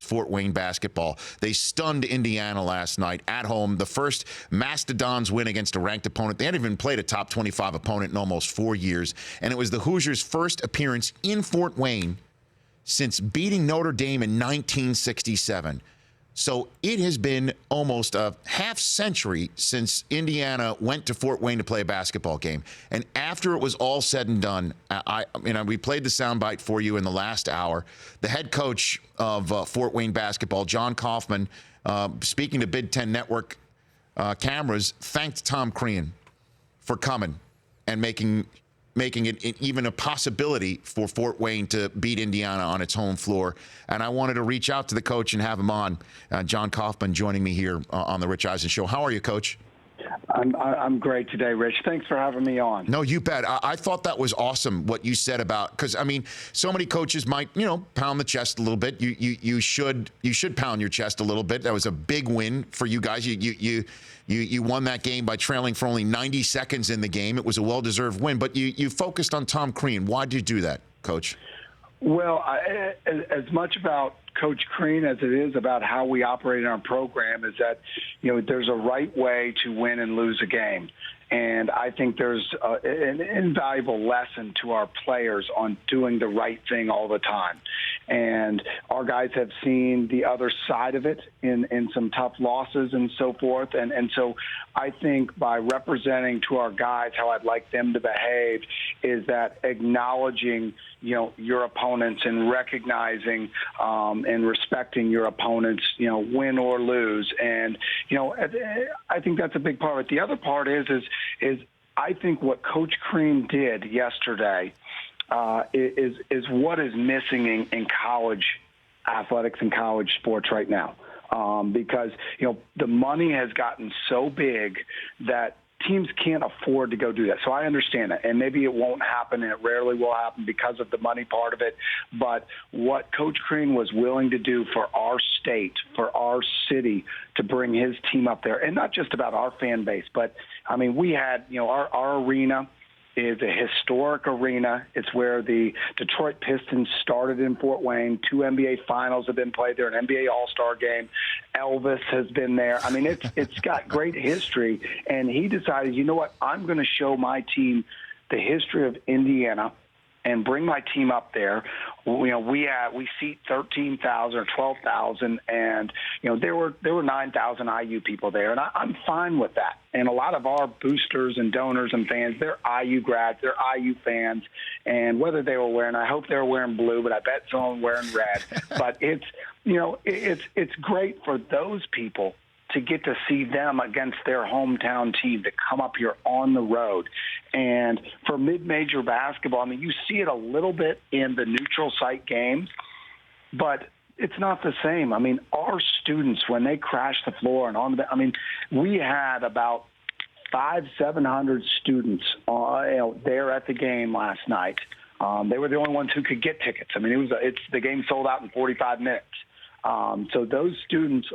Fort Wayne basketball. They stunned Indiana last night at home. The first Mastodons win against a ranked opponent. They hadn't even played a top 25 opponent in almost 4 years. And it was the Hoosiers' first appearance in Fort Wayne since beating Notre Dame in 1967. So it has been almost a half century since Indiana went to Fort Wayne to play a basketball game. And after it was all said and done, we played the soundbite for you in the last hour. The head coach of Fort Wayne basketball, Jon Coffman, speaking to Big Ten Network cameras, thanked Tom Crean for coming and making it even a possibility for Fort Wayne to beat Indiana on its home floor. And I wanted to reach out to the coach and have him on. Jon Coffman joining me here on the Rich Eisen Show. How are you, Coach? I'm great today, Rich. Thanks for having me on. No, you bet. I thought that was awesome what you said about, because I mean, so many coaches might, pound the chest a little bit. You should pound your chest a little bit. That was a big win for you guys. You won that game by trailing for only 90 seconds in the game. It was a well-deserved win, but you focused on Tom Crean. Why did you do that, Coach? Well, as much about Coach Crean as it is about how we operate in our program is that, there's a right way to win and lose a game. And I think there's an invaluable lesson to our players on doing the right thing all the time. And our guys have seen the other side of it in some tough losses and so forth. And so I think by representing to our guys how I'd like them to behave is that acknowledging, your opponents and recognizing and respecting your opponents, win or lose. And, I think that's a big part of it. The other part is I think what Coach Crean did yesterday is what is missing in college athletics and college sports right now. Because, the money has gotten so big that teams can't afford to go do that. So I understand that. And maybe it won't happen, and it rarely will happen because of the money part of it. But what Coach Crean was willing to do for our state, for our city, to bring his team up there, and not just about our fan base, but, we had, our arena is a historic arena. It's where the Detroit Pistons started in Fort Wayne. 2 NBA finals have been played there, an NBA All-Star game. Elvis has been there. It's got great history. And he decided, you know what, I'm going to show my team the history of Indiana and bring my team up there. We seat 13,000 or 12,000, and there were 9,000 IU people there, and I'm fine with that. And a lot of our boosters and donors and fans, they're IU grads, they're IU fans, and whether they were wearing, I hope they were wearing blue, but I bet someone wearing red. But it's great for those people to get to see them against their hometown team, to come up here on the road. And for mid-major basketball, you see it a little bit in the neutral site games, but it's not the same. Our students, when they crash the floor and on the, we had about 700 students there at the game last night. They were the only ones who could get tickets. The game sold out in 45 minutes. So those students,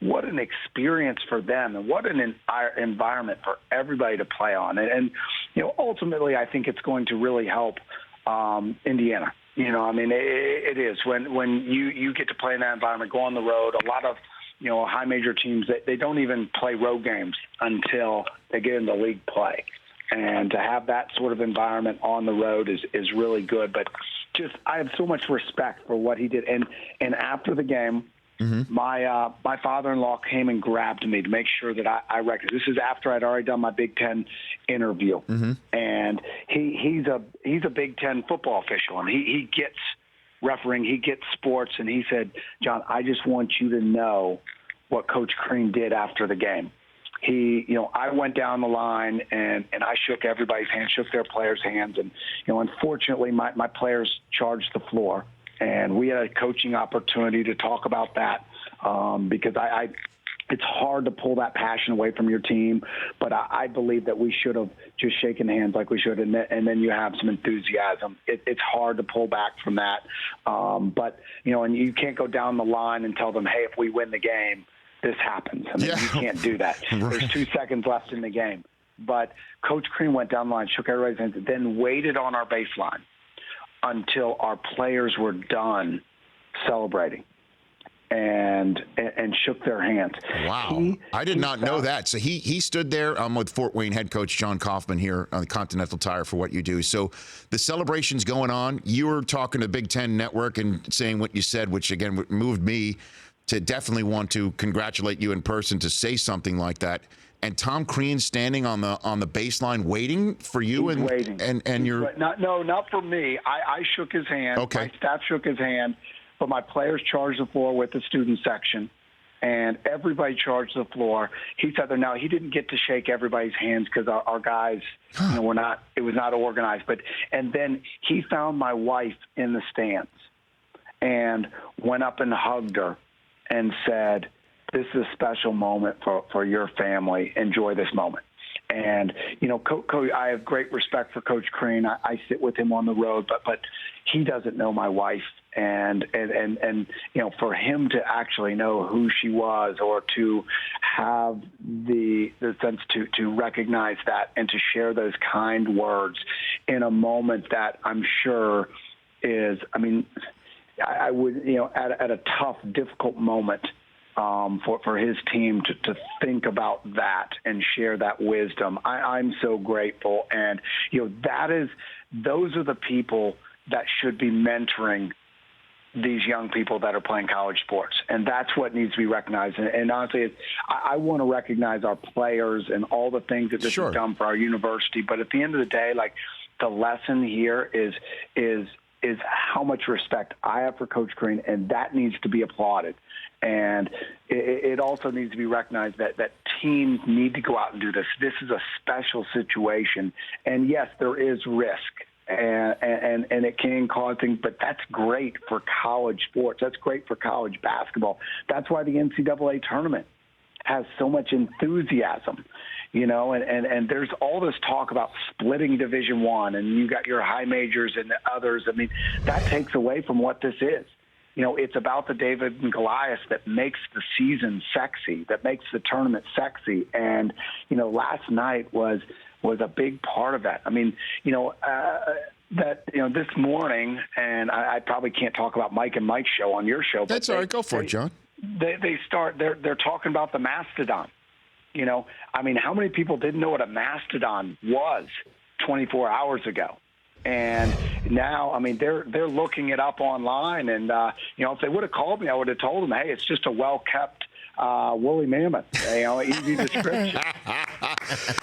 what an experience for them, and what an environment for everybody to play on. And ultimately, I think it's going to really help Indiana. It is. When you get to play in that environment, go on the road, a lot of, high major teams, they don't even play road games until they get into league play. And to have that sort of environment on the road is really good. But I have so much respect for what he did. And after the game, my father-in-law came and grabbed me to make sure that I recognized. This is after I'd already done my Big Ten interview. And he's a Big Ten football official, and he gets refereeing, he gets sports, and he said, John, I just want you to know what Coach Crean did after the game. I went down the line and I shook everybody's hand, shook their players' hands. And, unfortunately, my players charged the floor. And we had a coaching opportunity to talk about that because it's hard to pull that passion away from your team. But I believe that we should have just shaken hands like we should. And then you have some enthusiasm. It's hard to pull back from that. But, and you can't go down the line and tell them, hey, if we win the game, this happens. You can't do that. Right. There's 2 seconds left in the game. But Coach Crean went down the line, shook everybody's hands, then waited on our baseline until our players were done celebrating. and shook their hands. Wow. I did not know that. So he stood there. I'm with Fort Wayne head coach Jon Coffman here on the Continental Tire for what you do. So the celebration's going on. You were talking to Big Ten Network and saying what you said, which again moved me to definitely want to congratulate you in person to say something like that. And Tom Crean standing on the baseline waiting for you. He's waiting. And you're not for me. I shook his hand. Okay. My staff shook his hand, but my players charged the floor with the student section, and everybody charged the floor. He said that now he didn't get to shake everybody's hands because our guys, were not. It was not organized. And then he found my wife in the stands, and went up and hugged her, and said, "This is a special moment for your family. Enjoy this moment." And, I have great respect for Coach Crean. I sit with him on the road, but he doesn't know my wife. And for him to actually know who she was, or to have the sense to recognize that and to share those kind words in a moment that I'm sure is, I would, at a tough, difficult moment, for his team to think about that and share that wisdom. I'm so grateful. And, those are the people that should be mentoring these young people that are playing college sports. And that's what needs to be recognized. And honestly, I want to recognize our players and all the things that this has done for our university. But at the end of the day, the lesson here is how much respect I have for Coach Crean, and that needs to be applauded. And it also needs to be recognized that teams need to go out and do this. This is a special situation. And, yes, there is risk, and it can cause things, but that's great for college sports. That's great for college basketball. That's why the NCAA tournament has so much enthusiasm. And there's all this talk about splitting Division I, and you got your high majors and others. That takes away from what this is. It's about the David and Goliath that makes the season sexy, that makes the tournament sexy. And, last night was a big part of that. This morning, and I probably can't talk about Mike and Mike's show on your show. But that's all right. Go for it, John. They're talking about the mastodon. How many people didn't know what a mastodon was 24 hours ago? And now, they're looking it up online. And, if they would have called me, I would have told them, hey, it's just a well-kept woolly mammoth. Easy description.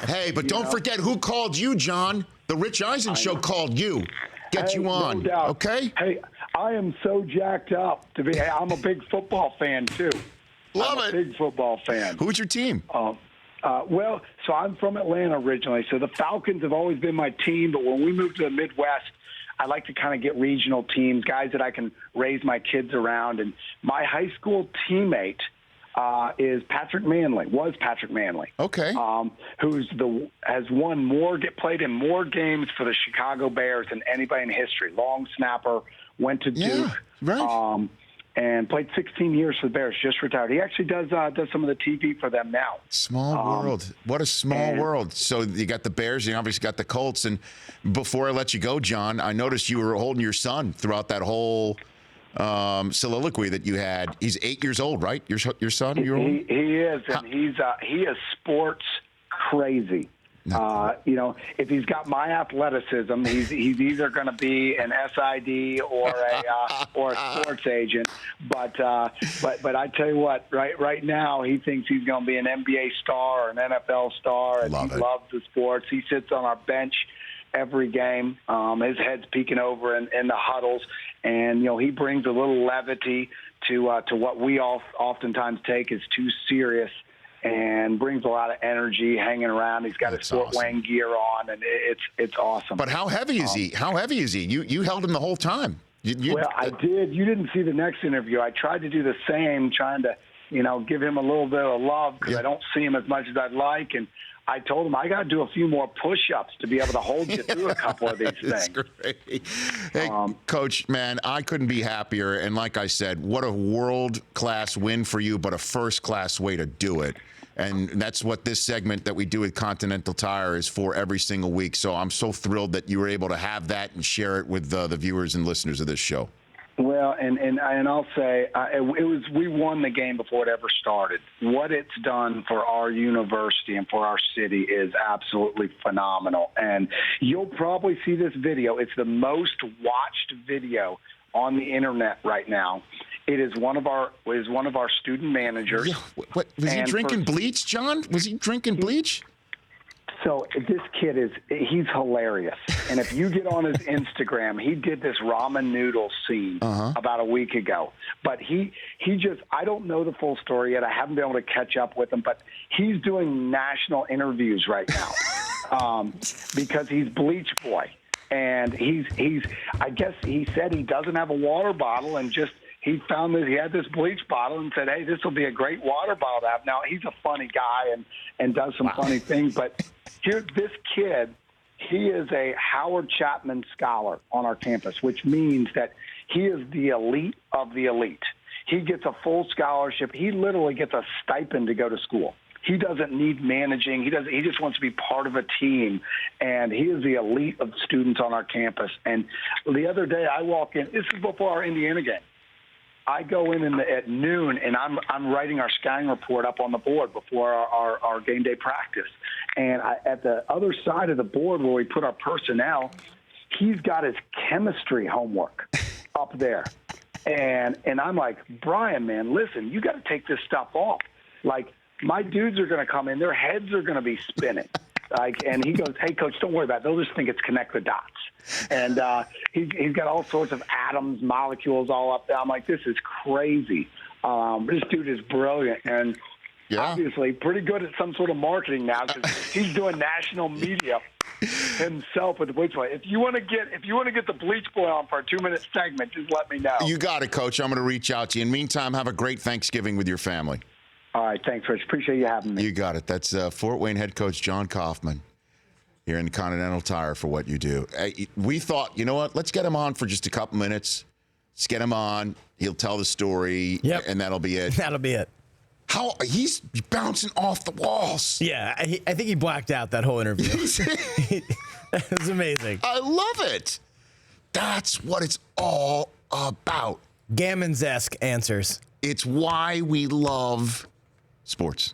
Hey, but don't forget who called you, John. The Rich Eisen Show called you. Get you on, no doubt. Okay? Hey, I am so jacked up to be. I'm a big football fan, too. Love I'm it. a big football fan. Who's your team? So I'm from Atlanta originally. So the Falcons have always been my team. But when we moved to the Midwest, I like to kind of get regional teams, guys that I can raise my kids around. And my high school teammate is Patrick Manley. Was Patrick Manley? Okay. Played in more games for the Chicago Bears than anybody in history. Long snapper, went to Duke. Right. And played 16 years for the Bears, just retired. He actually does some of the TV for them now. Small world. What a small world. So you got the Bears, you obviously got the Colts. And before I let you go, John, I noticed you were holding your son throughout that whole soliloquy that you had. He's 8 years old, right? Your son? He is, and he is sports crazy. If he's got my athleticism, he's either going to be an SID or a sports agent. But I tell you what, right now he thinks he's going to be an NBA star or an NFL star, and he loves the sports. He sits on our bench every game. His head's peeking over in the huddles, and he brings a little levity to what we oftentimes take as too serious. And brings a lot of energy hanging around. He's got his Fort Wayne gear on, and it's awesome. But how heavy is he? How heavy is he? You held him the whole time. Well, I did. You didn't see the next interview. I tried to do the same, trying to, give him a little bit of love because I don't see him as much as I'd like. And I told him I got to do a few more push-ups to be able to hold you through a couple of these things. Great. Hey, Coach, man, I couldn't be happier. And like I said, what a world-class win for you, but a first-class way to do it. And that's what this segment that we do with Continental Tire is for every single week. So I'm so thrilled that you were able to have that and share it with the viewers and listeners of this show. Well, and I'll say we won the game before it ever started. What it's done for our university and for our city is absolutely phenomenal. And you'll probably see this video. It's the most watched video on the internet right now. It is one of our student managers. Yeah, what was he drinking bleach, John? Was he drinking bleach? So this kid he's hilarious. And if you get on his Instagram, he did this ramen noodle scene about a week ago. But he just, I don't know the full story yet. I haven't been able to catch up with him, but he's doing national interviews right now because he's Bleach Boy. And I guess he said he doesn't have a water bottle and just, he found that he had this bleach bottle and said, hey, this will be a great water bottle to have. Now, he's a funny guy and does some funny things, but here, this kid, he is a Howard Chapman scholar on our campus, which means that he is the elite of the elite. He gets a full scholarship. He literally gets a stipend to go to school. He doesn't need managing. He just wants to be part of a team, and he is the elite of students on our campus. And the other day I walk in, this is before our Indiana game. I go in at noon, and I'm writing our scouting report up on the board before our game day practice. And at the other side of the board where we put our personnel, he's got his chemistry homework up there. And I'm like, Brian, man, listen, you got to take this stuff off. Like, my dudes are going to come in, their heads are going to be spinning. And he goes, hey, Coach, don't worry about it. They'll just think it's connect the dots. And he's got all sorts of atoms, molecules all up there. I'm like, this is crazy. This dude is brilliant and obviously pretty good at some sort of marketing now because he's doing national media himself with the Bleach Boy. If you want to get the Bleach Boy on for a 2-minute segment, just let me know. You got it, Coach. I'm going to reach out to you. In the meantime, have a great Thanksgiving with your family. All right, thanks, Rich. Appreciate you having me. You got it. That's Fort Wayne head coach Jon Coffman here in Continental Tire for what you do. We thought, you know what? Let's get him on for just a couple minutes. Let's get him on. He'll tell the story, and that'll be it. That'll be it. How he's bouncing off the walls. Yeah, I think he blacked out that whole interview. That was amazing. I love it. That's what it's all about. Gammons-esque answers. It's why we love sports.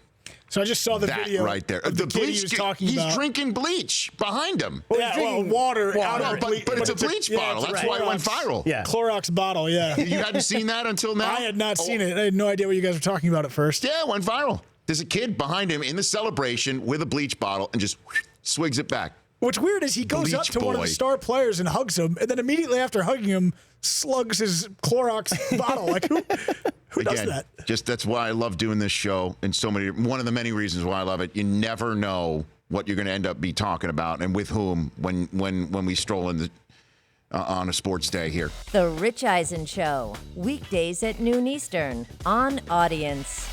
So I just saw the That video right there. of the kid he was talking about. He's drinking bleach behind him. Water out of but it's a bleach bottle. That's why it went viral. Yeah. Clorox bottle, yeah. You hadn't seen that until now? I had not seen it. I had no idea what you guys were talking about at first. Yeah, it went viral. There's a kid behind him in the celebration with a bleach bottle and just swigs it back. What's weird is he goes up to one of the star players and hugs him, and then immediately after hugging him, slugs his Clorox bottle. Like, who does that? Just that's why I love doing this show, and one of the many reasons why I love it. You never know what you're going to end up be talking about and with whom when we stroll in on a sports day here. The Rich Eisen Show, weekdays at noon Eastern on Audience.